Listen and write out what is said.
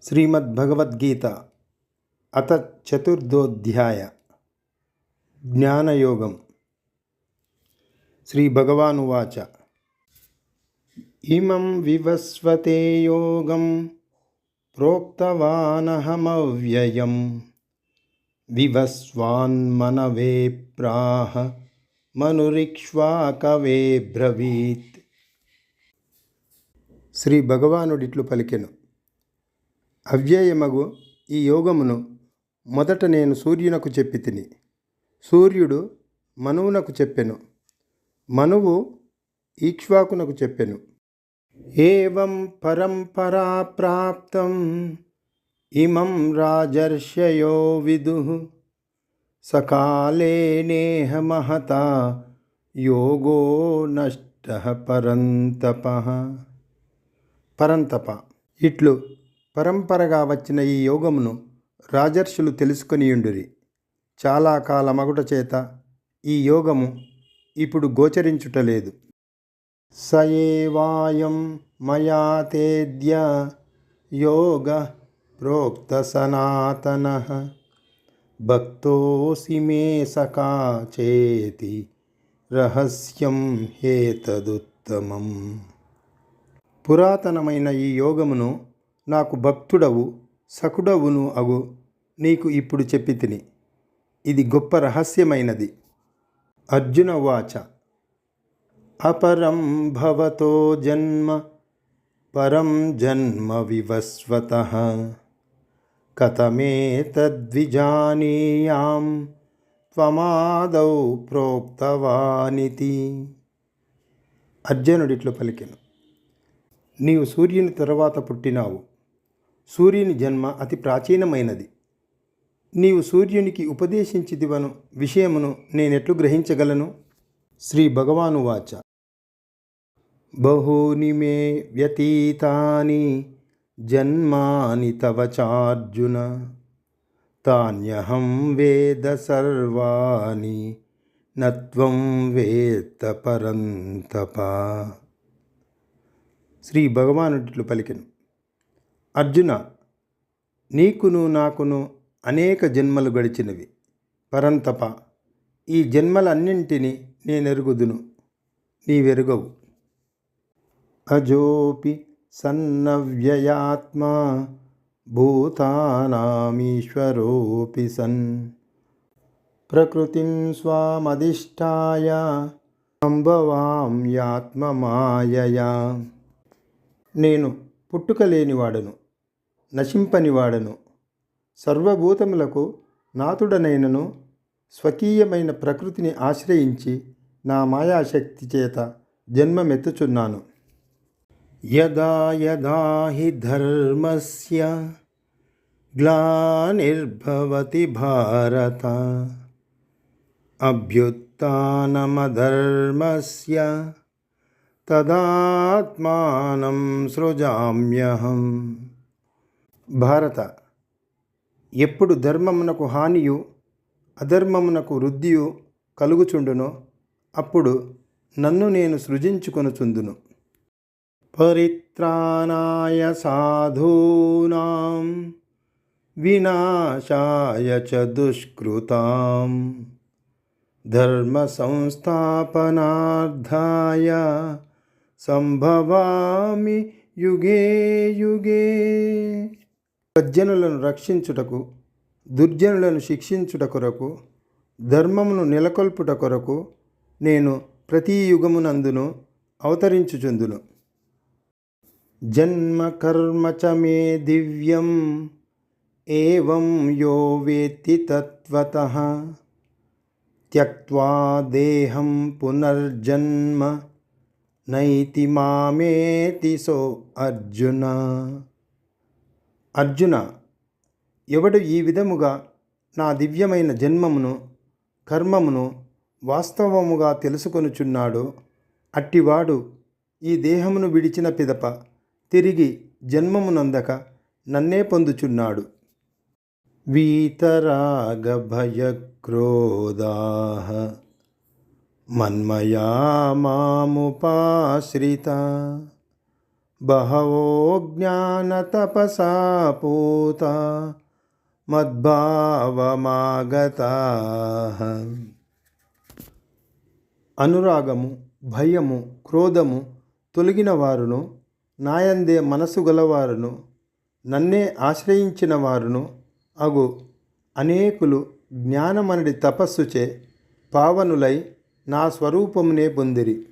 श्रीमद्भगवद्गीता अथ चतुर्थोऽध्याय ज्ञानयोगं। श्रीभगवानुवाच इमं विवस्वते योगं प्रोक्तवानहमव्ययं विवस्वान्मनवे प्राह मनुरिक्ष्वाकवे ब्रवीत्। శ్రీ భగవానుడిట్లు పలికెను, అవ్యయమగు ఈ యోగమును మొదట నేను సూర్యునకు చెప్పి తిని, సూర్యుడు మనువునకు చెప్పెను, మనువు ఈక్ష్వాకునకు చెప్పెను. ఏవం పరంపరా ప్రాప్తం ఇమం రాజర్షయో విదుః సకాలే నేహ మహతా యోగో నష్టః పరంతపః. పరంతప, ఇట్లు పరంపరగా వచ్చిన ఈ యోగమును రాజర్షులు తెలుసుకొనియుండిరి. చాలా కాలమగుట చేత ఈ యోగము ఇప్పుడు గోచరించుటలేదు. సయేవాయం మయా తేద్య యోగ ప్రోక్త సనాతనః భక్తోసి మే సఖా చేతి రహస్యం హేతదుత్తమం. పురాతనమైన ఈ యోగమును నాకు భక్తుడవు సఖుడవును అగు నీకు ఇప్పుడు చెప్పి తిని, ఇది గొప్ప రహస్యమైనది. అర్జున వాచ అపరం భవతో జన్మ పరం జన్మ వివస్వతః కథమేతద్విజానీయాం త్వమాదౌ ప్రోక్తవానితి. అర్జునుడిట్లు పలికెను, నీవు సూర్యుని తరువాత పుట్టినావు. సూర్యుని జన్మ అతి ప్రాచీనమైనది. నీవు సూర్యునికి ఉపదేశించిదివను విషయమును నేనెట్లు గ్రహించగలను? శ్రీ భగవానువాచ బహూని మే వ్యతీతాని జన్మాని తవ చార్జున తాన్యహం వేద సర్వాణి నత్వం వేత్త పరంతప. శ్రీ భగవానుడిట్లు పలికెను, అర్జున, నీకును నాకును అనేక జన్మలు గడిచినవి. పరంతప, ఈ జన్మలన్నింటినీ నేనెరుగుదును, నీవెరుగవు. అజోపి సన్నవ్యయాత్మా భూతానామీశ్వరోపి సన్ ప్రకృతిం స్వామధిష్ఠాయ సంభవామ్యాత్మమాయయా. నేను పుట్టుక లేనివాడను, నశింపనివాడను, సర్వభూతములకు నాథుడనైనను, స్వకీయమైన ప్రకృతిని ఆశ్రయించి నా మాయాశక్తి చేత జన్మమెత్తుచున్నాను. యదా యదా హి ధర్మస్య గ్లానిర్భవతి భారత అభ్యుత్థానమధర్మస్య తదాత్మానం సృజామ్యహం. భారత, ఎప్పుడు ధర్మమునకు హానియు అధర్మమునకు వృద్ధియు కలుగుచుండునో అప్పుడు నన్ను నేను సృజించుకొనుచుందును. పరిత్రాణాయ సాధూనాం వినాశాయ చ దుష్కృతాం ధర్మ సంస్థాపనార్థాయ సంభవామి యుగే యుగే. సజ్జనులను రక్షించుటకు, దుర్జనులను శిక్షించుట కొరకు, ధర్మమును నెలకొల్పుట కొరకు నేను ప్రతి యుగమునందును అవతరించుచుందును. జన్మ కర్మ చ మే దివ్యం ఏవం యో వేత్తి తత్వతః త్యక్త్వా దేహం పునర్జన్మ నైతి మామేతి సో అర్జున. అర్జున, ఎవడు ఈ విధముగా నా దివ్యమైన జన్మమును కర్మమును వాస్తవముగా తెలుసుకొనుచున్నాడో అట్టివాడు ఈ దేహమును విడిచిన పిదప తిరిగి జన్మమునందక నన్నే పొందుచున్నాడు. వీతరాగ భయక్రోధాః మన్మయా మాముపాశ్రితా బహవో జ్ఞానతపసా పూత మద్భావమాగతాః. అనురాగము, భయము, క్రోధము తొలగిన వారును, నాయందే మనసు గలవారును, నన్నే ఆశ్రయించిన వారును అగు అనేకులు జ్ఞానమనడి తపస్సుచే పావనులై నా స్వరూపమునే పొందిరి.